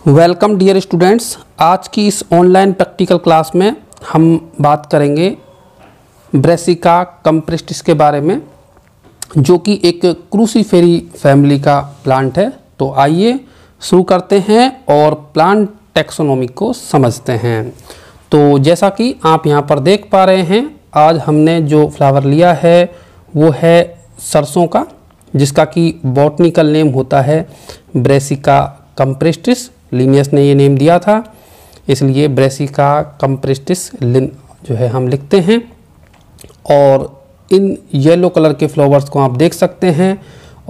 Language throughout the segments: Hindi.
Welcome dear students. आज की इस ऑनलाइन प्रैक्टिकल क्लास में हम बात करेंगे ब्रेसिका कंप्रेस्टिस के बारे में, जो कि एक क्रूसीफेरी फैमिली का प्लांट है। तो आइए शुरू करते हैं और प्लांट टैक्सोनॉमी को समझते हैं। तो जैसा कि आप यहाँ पर देख पा रहे हैं, आज हमने जो फ्लावर लिया है वो है सरसों का, जिसका कि बॉटनिकल नेम होता है ब्रेसिका कंप्रेस्टिस। लिनियस ने ये नेम दिया था, इसलिए ब्रेसिका कंप्रेस्टिस जो है हम लिखते हैं। और इन येलो कलर के फ्लावर्स को आप देख सकते हैं।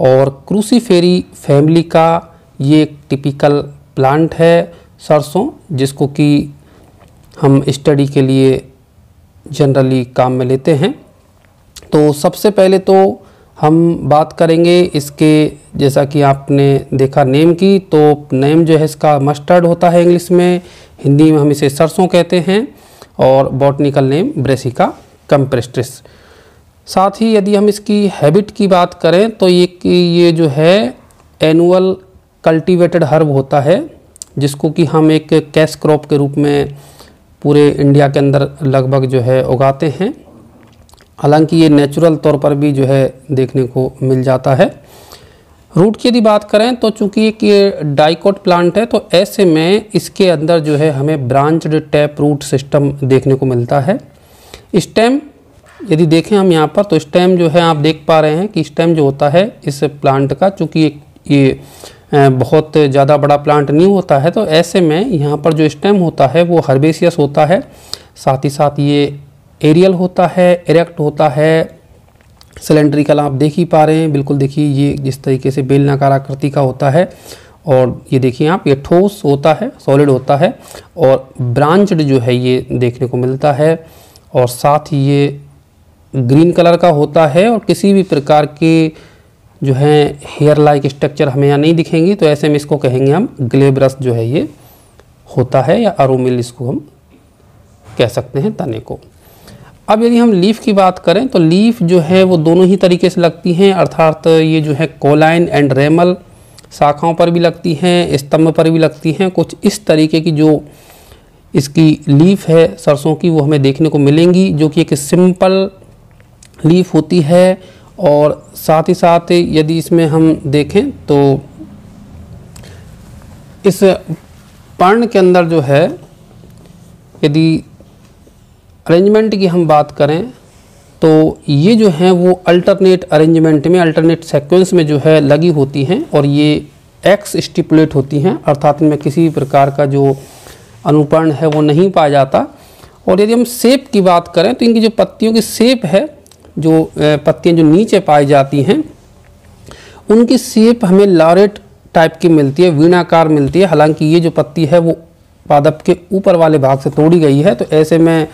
और क्रूसीफेरी फैमिली का ये एक टिपिकल प्लांट है सरसों, जिसको कि हम स्टडी के लिए जनरली काम में लेते हैं। तो सबसे पहले तो हम बात करेंगे इसके, जैसा कि आपने देखा नेम की, तो नेम जो है इसका मस्टर्ड होता है इंग्लिश में, हिंदी में हम इसे सरसों कहते हैं, और बॉटनिकल नेम ब्रेसिका कंप्रेस्टिस। साथ ही यदि हम इसकी हैबिट की बात करें तो ये जो है एनुअल कल्टीवेटेड हर्ब होता है, जिसको कि हम एक कैश क्रॉप के रूप में पूरे इंडिया के अंदर लगभग जो है उगाते हैं। हालांकि ये नेचुरल तौर पर भी जो है देखने को मिल जाता है। रूट की यदि बात करें तो चूंकि एक ये डाइकोट प्लांट है, तो ऐसे में इसके अंदर जो है हमें ब्रांच्ड टैप रूट सिस्टम देखने को मिलता है। स्टेम यदि देखें हम यहाँ पर, तो स्टेम जो है आप देख पा रहे हैं कि स्टेम जो होता है इस प्लांट का, चूँकि ये बहुत ज़्यादा बड़ा प्लांट नहीं होता है, तो ऐसे में यहाँ पर जो स्टेम होता है वो हर्बेसियस होता है। साथ ही साथ ये एरियल होता है, इरेक्ट होता है, सिलेंड्रिकल आप देख ही पा रहे हैं। बिल्कुल देखिए ये जिस तरीके से बेलनाकार आकृति का होता है, और ये देखिए आप, ये ठोस होता है, सॉलिड होता है, और ब्रांच्ड जो है ये देखने को मिलता है। और साथ ही ये ग्रीन कलर का होता है, और किसी भी प्रकार के जो है हेयर लाइक स्ट्रक्चर हमें यहाँ नहीं दिखेंगी। तो ऐसे में इसको कहेंगे हम ग्लेब्रस जो है ये होता है, या अरोमिल इसको हम कह सकते हैं तने को। अब यदि हम लीफ की बात करें तो लीफ जो है वो दोनों ही तरीके से लगती हैं, अर्थात ये जो है कोलाइन एंड रेमल शाखाओं पर भी लगती हैं, स्तंभ पर भी लगती हैं। कुछ इस तरीके की जो इसकी लीफ है सरसों की, वो हमें देखने को मिलेंगी, जो कि एक सिंपल लीफ होती है। और साथ ही साथ यदि इसमें हम देखें तो इस पर्ण के अंदर जो है, यदि अरेंजमेंट की हम बात करें तो ये जो है वो अल्टरनेट अरेंजमेंट में, अल्टरनेट सीक्वेंस में जो है लगी होती हैं, और ये एक्स स्टिपुलेट होती हैं, अर्थात इनमें किसी भी प्रकार का जो अनुपर्ण है वो नहीं पाया जाता। और यदि हम शेप की बात करें तो इनकी जो पत्तियों की शेप है, जो पत्तियां जो नीचे पाई जाती हैं, उनकी शेप हमें लॉरेट टाइप की मिलती है, वीणाकार मिलती है। हालांकि ये जो पत्ती है वो पादप के ऊपर वाले भाग से तोड़ी गई है, तो ऐसे में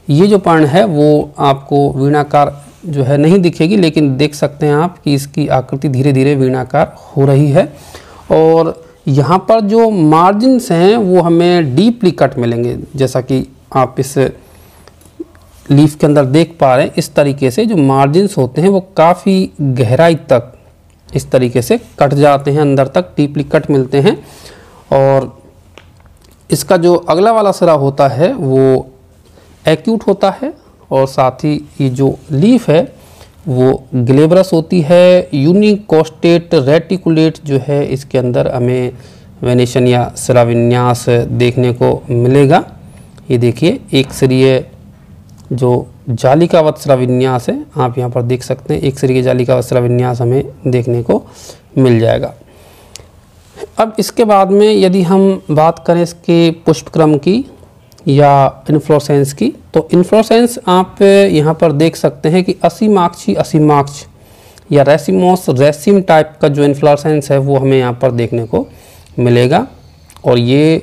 ये जो पर्ण है वो आपको वीणाकार जो है नहीं दिखेगी, लेकिन देख सकते हैं आप कि इसकी आकृति धीरे धीरे वीणाकार हो रही है। और यहाँ पर जो मार्जिन्स हैं वो हमें डीपली कट मिलेंगे, जैसा कि आप इस लीफ के अंदर देख पा रहे हैं। इस तरीके से जो मार्जिन्स होते हैं वो काफ़ी गहराई तक इस तरीके से कट जाते हैं, अंदर तक डीपली कट मिलते हैं। और इसका जो अगला वाला सिरा होता है वो एक्यूट होता है, और साथ ही ये जो लीफ है वो ग्लेब्रस होती है। यूनिकोस्टेट रेटिकुलेट जो है इसके अंदर हमें वेनेशन या सिराविन्यास देखने को मिलेगा। ये देखिए एक सिरीय जो जालिकावत सिराविन्यास है, आप यहाँ पर देख सकते हैं, एक सिरीय जालिकावत सिराविन्यास हमें देखने को मिल जाएगा। अब इसके बाद में यदि हम बात करें इसके पुष्पक्रम की या इन्फ्लोरेसेंस की, तो इन्फ्लोरेसेंस आप यहाँ पर देख सकते हैं कि असीमाक्ष या रेसिमोस रेसिम टाइप का जो इन्फ्लोरेसेंस है वो हमें यहाँ पर देखने को मिलेगा। और ये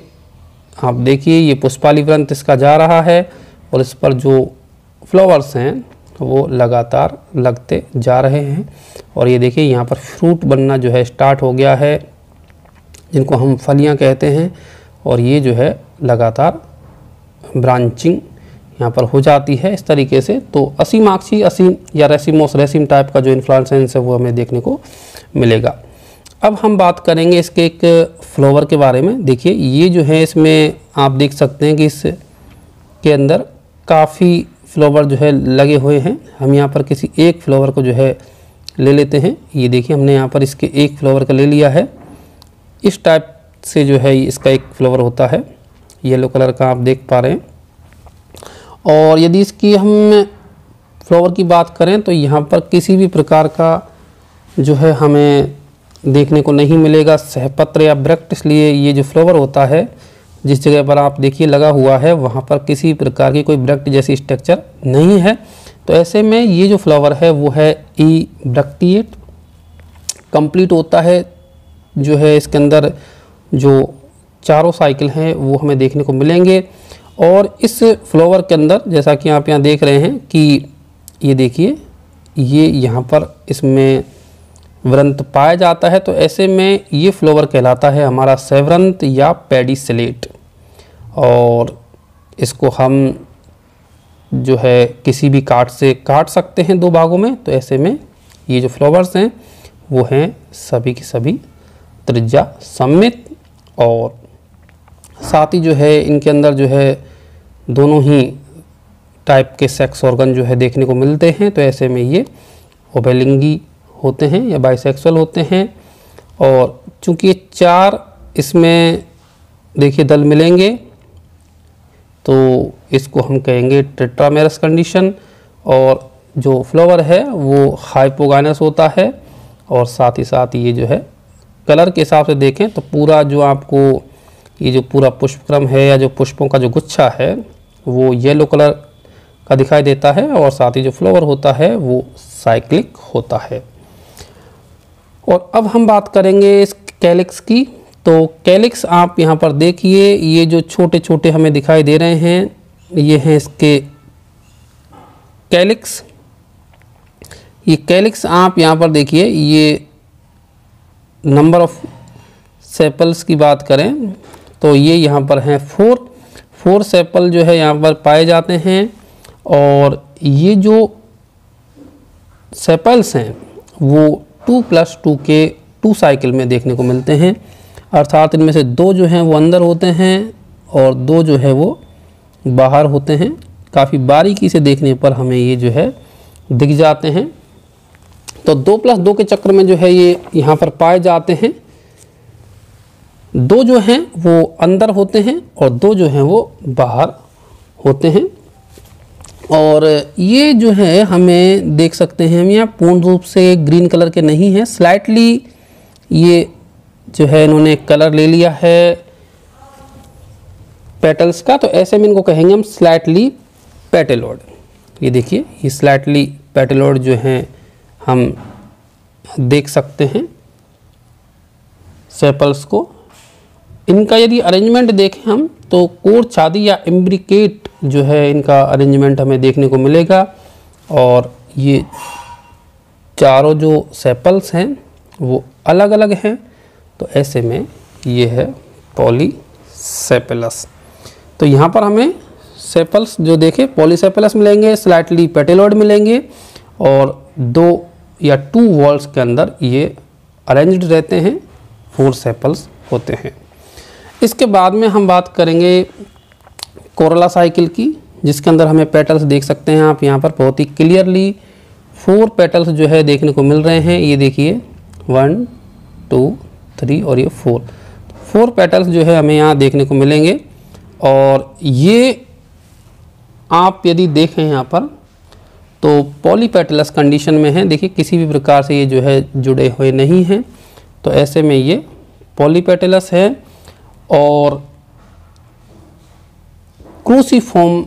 आप देखिए, ये पुष्पाली वृंत इसका जा रहा है, और इस पर जो फ्लावर्स हैं वो लगातार लगते जा रहे हैं। और ये देखिए यहाँ पर फ्रूट बनना जो है स्टार्ट हो गया है, जिनको हम फलियाँ कहते हैं। और ये जो है लगातार ब्रांचिंग यहाँ पर हो जाती है इस तरीके से। तो असीमाक्षी असीम या रेसिमोस रेसिम टाइप का जो इन्फ्लोरेसेंस है वो हमें देखने को मिलेगा। अब हम बात करेंगे इसके एक फ्लावर के बारे में। देखिए ये जो है इसमें आप देख सकते हैं कि इसके अंदर काफ़ी फ्लावर जो है लगे हुए हैं। हम यहाँ पर किसी एक फ्लावर को जो है ले लेते हैं। ये देखिए हमने यहाँ पर इसके एक फ्लावर का ले लिया है। इस टाइप से जो है इसका एक फ्लावर होता है, येलो कलर का आप देख पा रहे हैं। और यदि इसकी हम फ्लावर की बात करें तो यहाँ पर किसी भी प्रकार का जो है हमें देखने को नहीं मिलेगा सहपत्र या ब्रैक्ट, इसलिए ये जो फ्लावर होता है जिस जगह पर आप देखिए लगा हुआ है वहाँ पर किसी प्रकार की कोई ब्रैक्ट जैसी स्ट्रक्चर नहीं है। तो ऐसे में ये जो फ्लावर है वो है ई ब्रैक्टिएट कंप्लीट होता है। जो है इसके अंदर जो चारों साइकिल हैं वो हमें देखने को मिलेंगे। और इस फ्लावर के अंदर जैसा कि आप यहाँ देख रहे हैं कि ये देखिए ये यहाँ पर इसमें वृंत पाया जाता है। तो ऐसे में ये फ्लावर कहलाता है हमारा सेवरंत या पेडिसिलेट। और इसको हम जो है किसी भी काट से काट सकते हैं दो भागों में। तो ऐसे में ये जो फ्लावर्स हैं वो हैं सभी की सभी त्रिज्या सममित, और साथ ही जो है इनके अंदर जो है दोनों ही टाइप के सेक्स ऑर्गन जो है देखने को मिलते हैं। तो ऐसे में ये उभयलिंगी होते हैं या बाइसेक्सुअल होते हैं। और चूंकि ये चार इसमें देखिए दल मिलेंगे तो इसको हम कहेंगे टेट्रामेरस कंडीशन। और जो फ्लावर है वो हाइपोगाइनस होता है। और साथ ही साथ ये जो है कलर के हिसाब से देखें तो पूरा जो आपको ये जो पूरा पुष्पक्रम है या जो पुष्पों का जो गुच्छा है वो येलो कलर का दिखाई देता है। और साथ ही जो फ्लावर होता है वो साइक्लिक होता है। और अब हम बात करेंगे इस कैलिक्स की। तो कैलिक्स आप यहाँ पर देखिए ये जो छोटे छोटे हमें दिखाई दे रहे हैं ये हैं इसके कैलिक्स। ये कैलिक्स आप यहाँ पर देखिए ये नंबर ऑफ सेपल्स की बात करें तो ये यहाँ पर हैं फोर सेपल जो है यहाँ पर पाए जाते हैं। और ये जो सेपल्स हैं वो 2+2 के 2 साइकिल में देखने को मिलते हैं। अर्थात इनमें से 2 जो हैं वो अंदर होते हैं और 2 जो है वो बाहर होते हैं। काफ़ी बारीकी से देखने पर हमें ये जो है दिख जाते हैं। तो 2+2 के चक्र में जो है ये यहाँ पर पाए जाते हैं। 2 जो हैं वो अंदर होते हैं और 2 जो हैं वो बाहर होते हैं। और ये जो है हमें देख सकते हैं हम यहाँ पूर्ण रूप से ग्रीन कलर के नहीं हैं, स्लाइटली ये जो है इन्होंने कलर ले लिया है पेटल्स का। तो ऐसे में इनको कहेंगे हम स्लाइटली पेटेलोड। ये देखिए ये स्लाइटली पेटेलोड जो हैं हम देख सकते हैं सेपल्स को। इनका यदि अरेंजमेंट देखें हम तो कोर छादी या इम्ब्रिकेट जो है इनका अरेंजमेंट हमें देखने को मिलेगा। और ये चारों जो सेपल्स हैं वो अलग अलग हैं। तो ऐसे में ये है पॉलीसेपेलस। तो यहाँ पर हमें सेपल्स जो देखे पॉलीसेपेलस मिलेंगे, स्लाइटली पेटेलोड मिलेंगे और 2 या 2 वॉल्स के अंदर ये अरेंज्ड रहते हैं, 4 सेपल्स होते हैं। इसके बाद में हम बात करेंगे कोरोला साइकिल की, जिसके अंदर हमें पेटल्स देख सकते हैं आप यहाँ पर बहुत ही क्लियरली 4 पेटल्स जो है देखने को मिल रहे हैं। ये देखिए 1 2 3 और ये 4 पेटल्स जो है हमें यहाँ देखने को मिलेंगे। और ये आप यदि देखें यहाँ पर तो पॉलीपेटलस कंडीशन में है। देखिए किसी भी प्रकार से ये जो है जुड़े हुए नहीं हैं। तो ऐसे में ये पॉलीपेटलस है और क्रूसीफॉर्म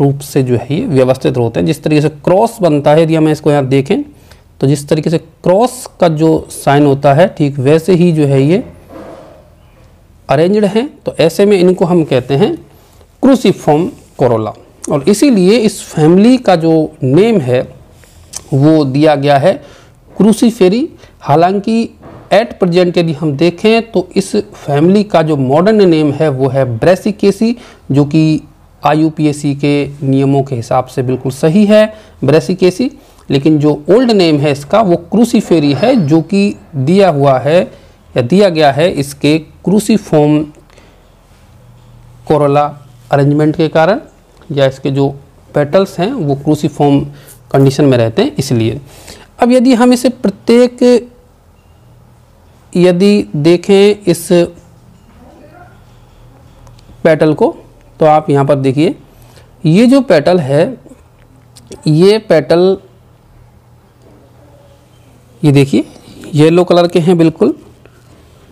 रूप से जो है ये व्यवस्थित होते हैं। जिस तरीके से क्रॉस बनता है, यदि हम इसको यहाँ देखें तो जिस तरीके से क्रॉस का जो साइन होता है ठीक वैसे ही जो है ये अरेंज्ड हैं। तो ऐसे में इनको हम कहते हैं क्रूसीफॉर्म कोरोला। और इसीलिए इस फैमिली का जो नेम है वो दिया गया है क्रूसीफेरी। हालांकि एट प्रेजेंट यदि हम देखें तो इस फैमिली का जो मॉडर्न नेम है वो है ब्रेसिकेसी, जो कि IUPAC के नियमों के हिसाब से बिल्कुल सही है, ब्रेसिकेसी। लेकिन जो ओल्ड नेम है इसका वो क्रूसीफेरी है, जो कि दिया हुआ है या दिया गया है इसके क्रूसीफॉर्म कोरोला अरेंजमेंट के कारण, या इसके जो पेटल्स हैं वो क्रूसीफॉर्म कंडीशन में रहते हैं इसलिए। अब यदि हम इसे प्रत्येक यदि देखें इस पेटल को, तो आप यहाँ पर देखिए ये जो पेटल है, ये पेटल ये देखिए येलो कलर के हैं, बिल्कुल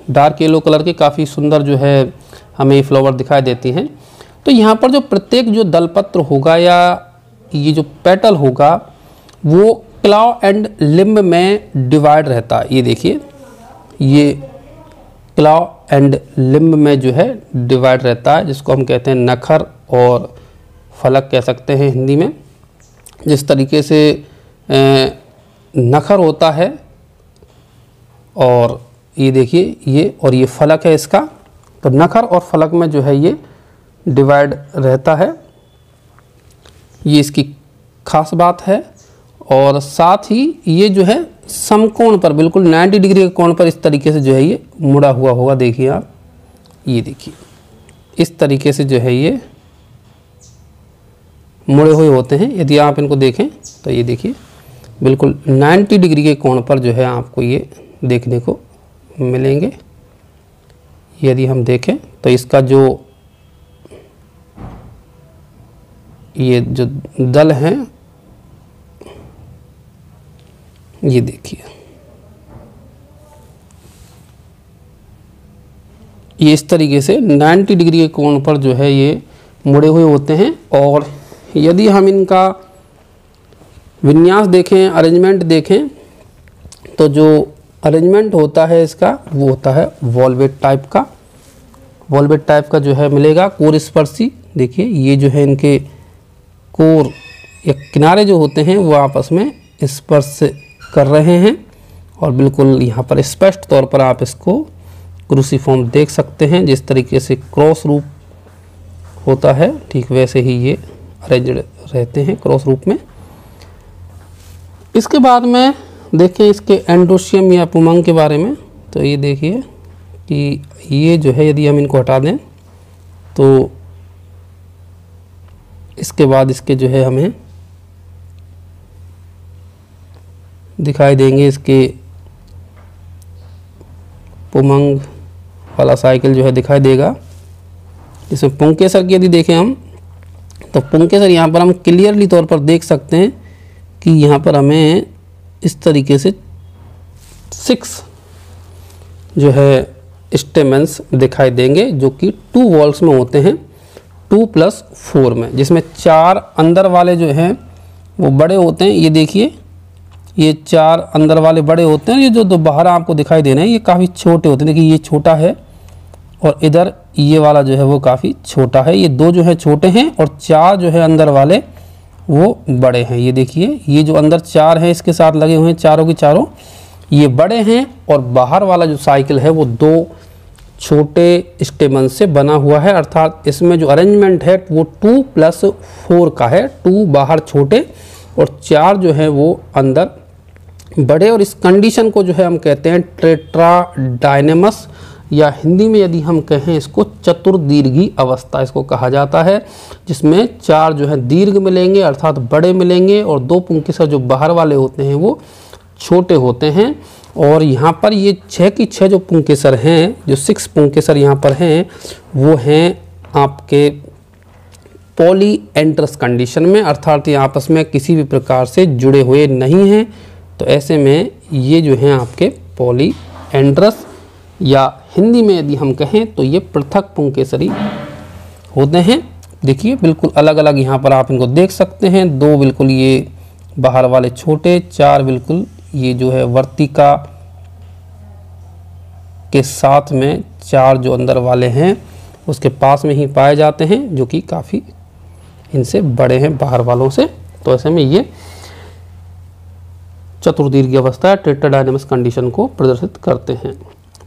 डार्क येलो कलर के, काफ़ी सुंदर जो है हमें फ्लावर दिखाई देती हैं। तो यहाँ पर जो प्रत्येक जो दलपत्र होगा या ये जो पेटल होगा वो क्लाव एंड लिम्ब में डिवाइड रहता है। ये देखिए ये क्लाव एंड लिम्ब में जो है डिवाइड रहता है, जिसको हम कहते हैं नखर और फलक कह सकते हैं हिंदी में। जिस तरीके से नखर होता है और ये देखिए ये और ये फलक है इसका, तो नखर और फलक में जो है ये डिवाइड रहता है, ये इसकी खास बात है। और साथ ही ये जो है समकोण पर बिल्कुल 90 डिग्री के कोण पर इस तरीके से जो है ये मुड़ा हुआ होगा। देखिए आप, ये देखिए इस तरीके से जो है ये मुड़े हुए होते हैं। यदि आप इनको देखें तो ये देखिए बिल्कुल 90 डिग्री के कोण पर जो है आपको ये देखने को मिलेंगे। यदि हम देखें तो इसका जो ये जो दल हैं, ये देखिए ये इस तरीके से 90 डिग्री के कोण पर जो है ये मुड़े हुए होते हैं। और यदि हम इनका विन्यास देखें, अरेंजमेंट देखें, तो जो अरेंजमेंट होता है इसका वो होता है वॉल्वेट टाइप का। वॉल्वेट टाइप का जो है मिलेगा कोर स्पर्शी। देखिए ये जो है इनके कोर या किनारे जो होते हैं वो आपस में स्पर्श कर रहे हैं, और बिल्कुल यहाँ पर स्पष्ट तौर पर आप इसको क्रूसीफॉर्म देख सकते हैं। जिस तरीके से क्रॉस रूप होता है ठीक वैसे ही ये अरेंज्ड रहते हैं क्रॉस रूप में। इसके बाद में देखें इसके एंडोशियम या पुमंग के बारे में, तो ये देखिए कि ये जो है यदि हम इनको हटा दें तो इसके बाद इसके जो है हमें दिखाई देंगे इसके पुमंग वाला साइकिल जो है दिखाई देगा। इसमें पुंकेसर की यदि देखें हम, तो पुंकेसर यहाँ पर हम क्लियरली तौर पर देख सकते हैं कि यहाँ पर हमें इस तरीके से 6 जो है स्टेमेंस दिखाई देंगे, जो कि 2 वॉल्स में होते हैं, 2+4 में, जिसमें 4 अंदर वाले जो हैं वो बड़े होते हैं। ये देखिए ये 4 अंदर वाले बड़े होते हैं, ये जो 2 बाहर आपको दिखाई दे रहे हैं ये काफ़ी छोटे होते हैं। देखिए ये छोटा है और इधर ये वाला जो है वो काफ़ी छोटा है। ये 2 जो है छोटे हैं और 4 जो है अंदर वाले वो बड़े हैं। ये देखिए ये जो अंदर 4 हैं इसके साथ लगे हुए हैं, चारों के चारों ये बड़े हैं, और बाहर वाला जो साइकिल है वो 2 छोटे स्टेमन से बना हुआ है। अर्थात इसमें जो अरेंजमेंट है वो 2+4 का है, 2 बाहर छोटे और 4 जो है वो अंदर बड़े। और इस कंडीशन को जो है हम कहते हैं टेट्राडायनेमस, या हिंदी में यदि हम कहें इसको चतुर्दीर्घी अवस्था इसको कहा जाता है, जिसमें 4 जो है दीर्घ मिलेंगे अर्थात बड़े मिलेंगे, और 2 पुंकेसर जो बाहर वाले होते हैं वो छोटे होते हैं। और यहाँ पर ये 6 की 6 जो पुंकेसर हैं, जो 6 पुंकेसर यहाँ पर हैं, वो हैं आपके पॉलीएंड्रस कंडीशन में, अर्थात ये आपस में किसी भी प्रकार से जुड़े हुए नहीं हैं। तो ऐसे में ये जो हैं आपके पॉलीएंड्रस, या हिंदी में यदि हम कहें तो ये पृथक पुंकेसरी होते हैं। देखिए बिल्कुल अलग अलग यहाँ पर आप इनको देख सकते हैं, 2 बिल्कुल ये बाहर वाले छोटे, 4 बिल्कुल ये जो है वर्तिका के साथ में 4 जो अंदर वाले हैं उसके पास में ही पाए जाते हैं, जो कि काफ़ी इनसे बड़े हैं बाहर वालों से। तो ऐसे में ये चतुर्दीर्घी अवस्था टेट्राडायनेमस कंडीशन को प्रदर्शित करते हैं।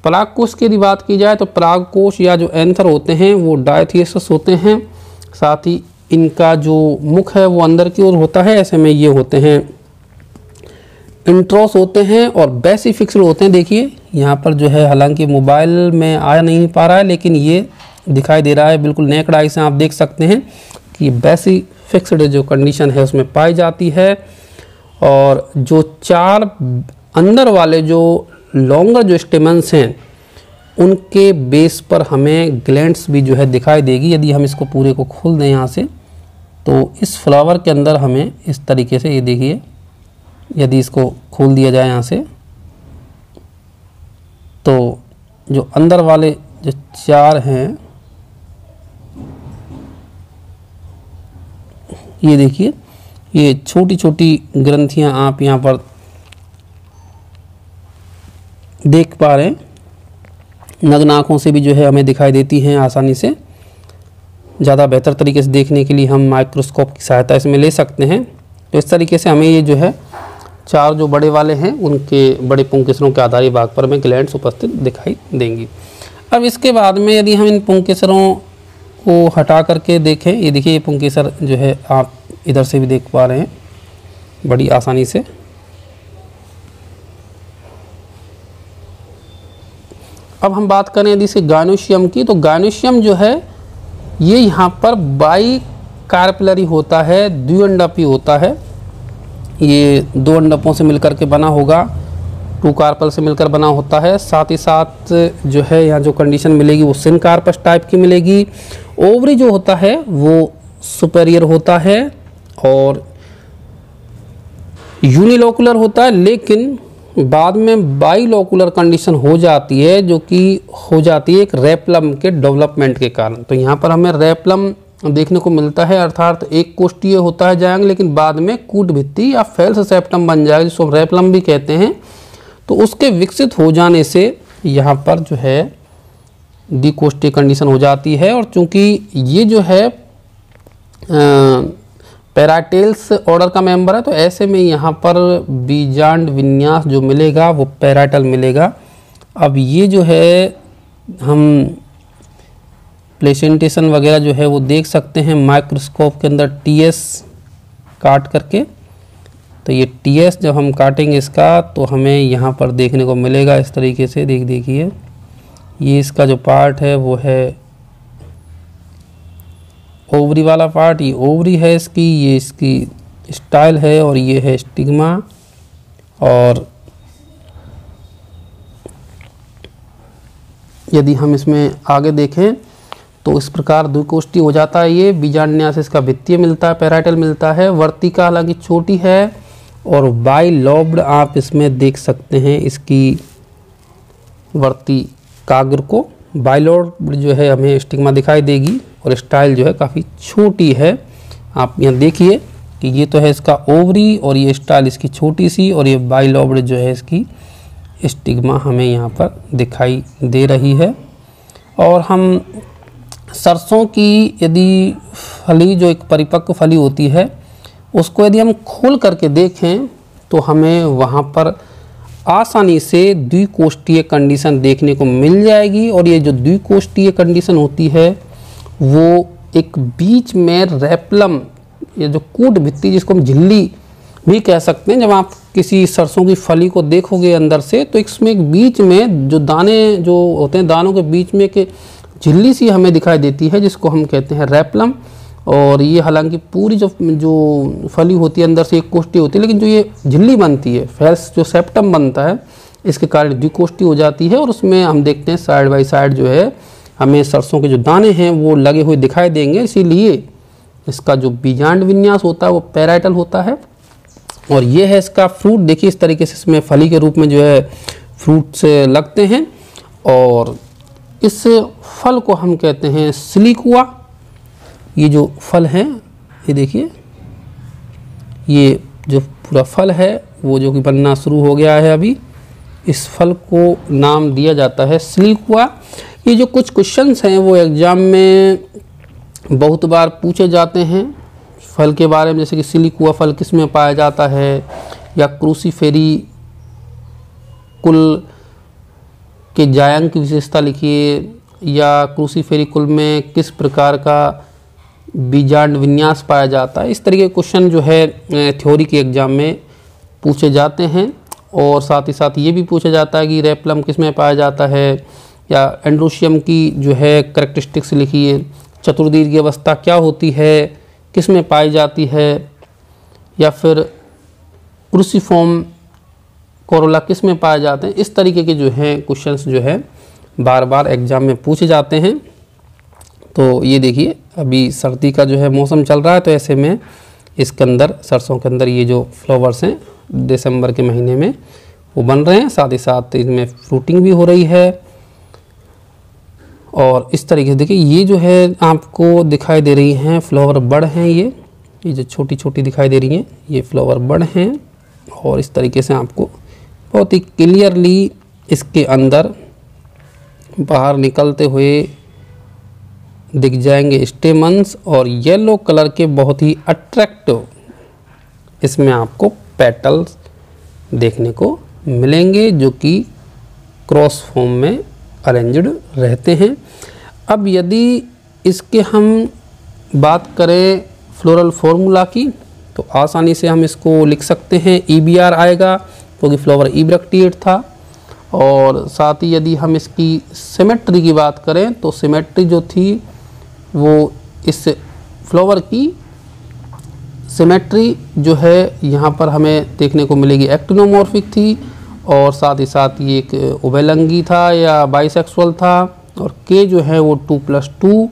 परागकोश की यदि बात की जाए तो परागकोश या जो एंथर होते हैं वो डायथियस होते हैं, साथ ही इनका जो मुख है वो अंदर की ओर होता है। ऐसे में ये होते हैं इंट्रोस होते हैं और बेसिफिक्स होते हैं। देखिए यहाँ पर जो है, हालांकि मोबाइल में आ नहीं पा रहा है लेकिन ये दिखाई दे रहा है, बिल्कुल नेकड आई से आप देख सकते हैं कि बेसिफिक्स्ड जो कंडीशन है उसमें पाई जाती है। और जो 4 अंदर वाले जो लॉन्गर जो स्टेमन्स हैं उनके बेस पर हमें ग्लैंड्स भी जो है दिखाई देगी। यदि हम इसको पूरे को खोल दें यहाँ से, तो इस फ्लावर के अंदर हमें इस तरीके से, ये देखिए, यदि इसको खोल दिया जाए यहाँ से, तो जो अंदर वाले जो 4 हैं, ये देखिए, ये छोटी छोटी ग्रंथियां आप यहाँ पर देख पा रहे हैं। नग्न आँखों से भी जो है हमें दिखाई देती हैं आसानी से। ज़्यादा बेहतर तरीके से देखने के लिए हम माइक्रोस्कोप की सहायता इसमें ले सकते हैं। तो इस तरीके से हमें ये जो है 4 जो बड़े वाले हैं उनके बड़े पुंकेसरों के आधारी भाग पर हमें ग्लैंड्स उपस्थित दिखाई देंगी। अब इसके बाद में यदि हम इन पुंकेसरों को हटा करके देखें, ये देखिए, ये पुंकेसर जो है आप इधर से भी देख पा रहे हैं बड़ी आसानी से। अब हम बात करें यदि से गायनोशियम की, तो गायनोशियम जो है ये यहाँ पर बाई कार्पेलरी होता है, द्विअंडापी होता है। ये 2 अंडकों से मिलकर के बना होगा, 2 कार्पल से मिलकर बना होता है। साथ ही साथ जो है यहाँ जो कंडीशन मिलेगी वो सिनकार्पस टाइप की मिलेगी। ओवरी जो होता है वो सुपेरियर होता है और यूनिलोकुलर होता है, लेकिन बाद में बाइलोकुलर कंडीशन हो जाती है, जो कि हो जाती है एक रेप्लम के डेवलपमेंट के कारण। तो यहाँ पर हमें रेप्लम देखने को मिलता है, अर्थात एक कोष्ठीय होता है जाएंगे, लेकिन बाद में कूट भित्ति या फेल्स सेप्टम बन जाएगा, जिसको रेप्लम भी कहते हैं। तो उसके विकसित हो जाने से यहाँ पर जो है द्विकोष्ठीय कंडीशन हो जाती है। और चूंकि ये जो है पैराटेल्स ऑर्डर का मेंबर है, तो ऐसे में यहाँ पर बीजांड विन्यास जो मिलेगा वो पैराटल मिलेगा। अब ये जो है हम प्लेसेंटेशन वगैरह जो है वो देख सकते हैं माइक्रोस्कोप के अंदर टीएस काट करके। तो ये टीएस जब हम काटेंगे इसका, तो हमें यहाँ पर देखने को मिलेगा इस तरीके से। देखिए, ये इसका जो पार्ट है वो है ओवरी वाला पार्ट, ये ओवरी है इसकी, ये इसकी स्टाइल है और ये है स्टिग्मा। और यदि हम इसमें आगे देखें तो इस प्रकार द्विकोष्ठी हो जाता है। ये बीजांडन्यास इसका भित्तीय मिलता है, पैराइटल मिलता है। वर्तिका हालांकि छोटी है और बाइलोब्ड आप इसमें देख सकते हैं इसकी वर्तिकाग्र को। बाइलोब्ड जो है हमें स्टिग्मा दिखाई देगी और स्टाइल जो है काफ़ी छोटी है। आप यहाँ देखिए कि ये तो है इसका ओवरी और ये स्टाइल इसकी छोटी सी, और ये बाइलोब्ड जो है इसकी स्टिग्मा हमें यहाँ पर दिखाई दे रही है। और हम सरसों की यदि फली जो एक परिपक्व फली होती है उसको यदि हम खोल करके देखें तो हमें वहाँ पर आसानी से द्विकोष्ठीय कंडीशन देखने को मिल जाएगी। और ये जो द्विकोष्ठीय कंडीशन होती है वो एक बीच में रेप्लम, ये जो कूट भित्ति जिसको हम झिल्ली भी कह सकते हैं, जब आप किसी सरसों की फली को देखोगे अंदर से, तो इसमें एक बीच में जो दाने जो होते हैं, दानों के बीच में एक झिल्ली सी हमें दिखाई देती है, जिसको हम कहते हैं रेप्लम। और ये हालांकि पूरी जो फली होती है अंदर से एक कोष्ठी होती है, लेकिन जो ये झिल्ली बनती है, फेल्स जो सेप्टम बनता है, इसके कारण द्विकोष्ठी हो जाती है। और उसमें हम देखते हैं साइड बाई साइड जो है हमें सरसों के जो दाने हैं वो लगे हुए दिखाई देंगे। इसीलिए इसका जो बीजांड विन्यास होता है वो पैराइटल होता है। और ये है इसका फ्रूट। देखिए इस तरीके से इसमें फली के रूप में जो है फ्रूट से लगते हैं। और इस फल को हम कहते हैं सिलिकुआ। ये जो फल है, ये देखिए, ये जो पूरा फल है वो जो कि बनना शुरू हो गया है अभी, इस फल को नाम दिया जाता है सिलिकुआ। ये जो कुछ क्वेश्चंस हैं वो एग्जाम में बहुत बार पूछे जाते हैं फल के बारे में, जैसे कि सिलिकुआ फल किस में पाया जाता है, या क्रूसीफेरी कुल के जायंग की विशेषता लिखिए, या क्रूसीफेरी कुल में किस प्रकार का बीजांड विन्यास पाया जाता है। इस तरह के क्वेश्चन जो है थ्योरी के एग्जाम में पूछे जाते हैं। और साथ ही साथ ये भी पूछा जाता है कि रेप्लम किस में पाया जाता है, या एंड्रोशियम की जो है करैक्टरिस्टिक्स लिखिए, चतुर्दीर्घ अवस्था क्या होती है, किस में पाई जाती है, या फिर क्रूसिफॉर्म कोरोला किस में पाए जाते हैं। इस तरीके के जो हैं क्वेश्चंस जो है बार बार एग्जाम में पूछे जाते हैं। तो ये देखिए अभी सर्दी का जो है मौसम चल रहा है, तो ऐसे में इसके अंदर सरसों के अंदर ये जो फ्लावर्स हैं दिसंबर के महीने में वो बन रहे हैं, साथ ही साथ इनमें फ्रूटिंग भी हो रही है। और इस तरीके से देखिए ये जो है आपको दिखाई दे रही हैं फ्लावर बड हैं, ये जो छोटी छोटी दिखाई दे रही हैं ये फ्लावर बड हैं। और इस तरीके से आपको बहुत ही क्लियरली इसके अंदर बाहर निकलते हुए दिख जाएंगे स्टेमन्स, और येलो कलर के बहुत ही अट्रैक्टिव इसमें आपको पेटल्स देखने को मिलेंगे जो कि क्रॉस फॉर्म में अरेंज्ड रहते हैं। अब यदि इसके हम बात करें फ्लोरल फॉर्मूला की, तो आसानी से हम इसको लिख सकते हैं, EBR आएगा क्योंकि फ्लावर इब्रैक्टिएट था। और साथ ही यदि हम इसकी सिमेट्री की बात करें तो सिमेट्री जो थी वो इस फ्लावर की सिमेट्री जो है यहाँ पर हमें देखने को मिलेगी एक्टिनोमॉर्फिक थी, और साथ ही साथ ये एक उभयलिंगी था या बाइसेक्सुअल था। और K जो है वो 2+2,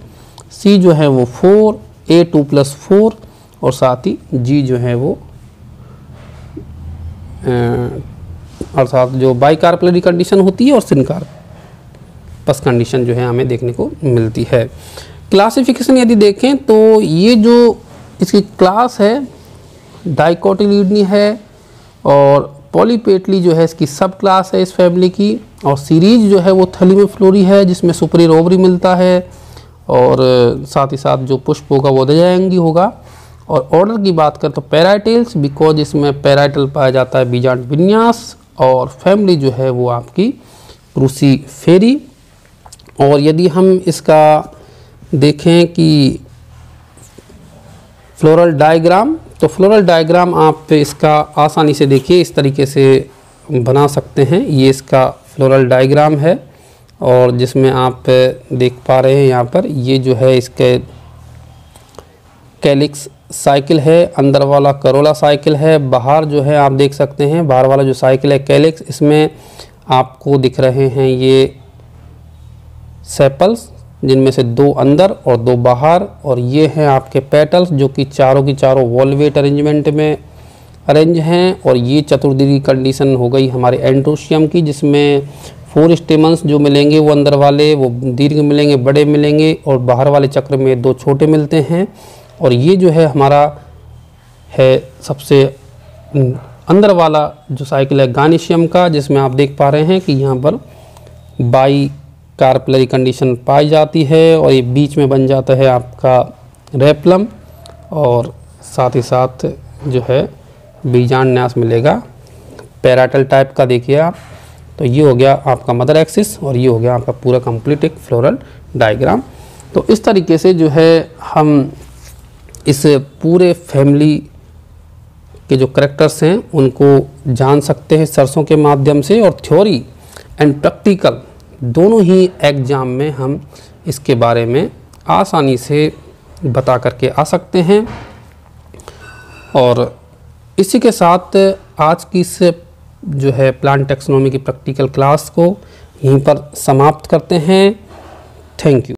C जो है वो 4, A 2+4, और साथ ही G जो है वो अर्थात जो बाइकार्पलरी कंडीशन होती है और सिनकार्पस कंडीशन जो है हमें देखने को मिलती है। क्लासिफिकेशन यदि देखें तो ये जो इसकी क्लास है डाइकोटिलीडनी है, और पॉलीपेटली जो है इसकी सब क्लास है इस फैमिली की, और सीरीज जो है वो थैलीमेफ्लोरी है जिसमें सुपीरियर ओवरी मिलता है, और साथ ही साथ जो पुष्प होगा वो द्विजांगी होगा। और ऑर्डर की बात करें तो पैराइटल्स, बिकॉज इसमें पैराइटल पाया जाता है बीजांड विन्यास, और फैमिली जो है वो आपकी क्रूसीफेरी। और यदि हम इसका देखें कि फ्लोरल डायग्राम, तो फ्लोरल डायग्राम आप इसका आसानी से देखिए इस तरीके से बना सकते हैं। ये इसका फ्लोरल डायग्राम है, और जिसमें आप देख पा रहे हैं यहाँ पर ये जो है इसके कैलिक्स साइकिल है, अंदर वाला करोला साइकिल है, बाहर जो है आप देख सकते हैं बाहर वाला जो साइकिल है कैलिक्स, इसमें आपको दिख रहे हैं ये सेपल्स जिनमें से 2 अंदर और 2 बाहर, और ये हैं आपके पेटल्स जो कि चारों की चारों वॉल्वेट अरेंजमेंट में अरेंज हैं। और ये चतुर्दीर्घी कंडीशन हो गई हमारे एंड्रोशियम की, जिसमें 4 स्टेमन्स जो मिलेंगे वो अंदर वाले वो दीर्घ मिलेंगे, बड़े मिलेंगे, और बाहर वाले चक्र में 2 छोटे मिलते हैं। और ये जो है हमारा है सबसे अंदर वाला जो साइकिल है गार्निशियम का, जिसमें आप देख पा रहे हैं कि यहाँ पर बाई कार्पलरी कंडीशन पाई जाती है, और ये बीच में बन जाता है आपका रेप्लम, और साथ ही साथ जो है बीजांड न्यास मिलेगा पैराटल टाइप का। देखिए आप, तो ये हो गया आपका मदर एक्सिस, और ये हो गया आपका पूरा कंप्लीट एक फ्लोरल डायग्राम। तो इस तरीके से जो है हम इस पूरे फैमिली के जो करैक्टर्स हैं उनको जान सकते हैं सरसों के माध्यम से, और थ्योरी एंड प्रैक्टिकल दोनों ही एग्ज़ाम में हम इसके बारे में आसानी से बता करके आ सकते हैं। और इसी के साथ आज की इस जो है प्लांट टैक्सोनॉमी की प्रैक्टिकल क्लास को यहीं पर समाप्त करते हैं। Thank you.